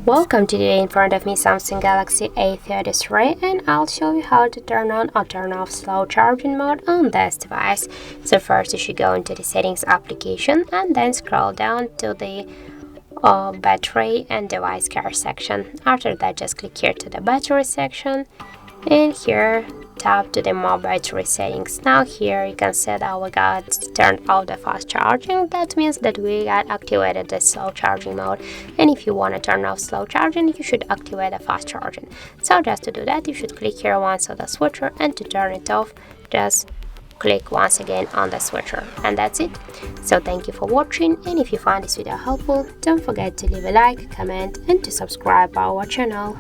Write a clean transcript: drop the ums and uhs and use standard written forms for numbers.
Welcome to today in front of me Samsung Galaxy A33, and I'll show you how to turn on or turn off slow charging mode on this device. So first you should go into the settings application and then scroll down to the battery and device care section. After that, just click here to the battery section and here tap to the more battery settings. Now here you can see that we got turned off the fast charging. That means that we got activated the slow charging mode, and if you want to turn off slow charging, you should activate the fast charging. So just to do that, you should click here once on the switcher, and to turn it off, just click once again on the switcher, and that's it. So thank you for watching, and if you find this video helpful, don't forget to leave a like, comment and to subscribe our channel.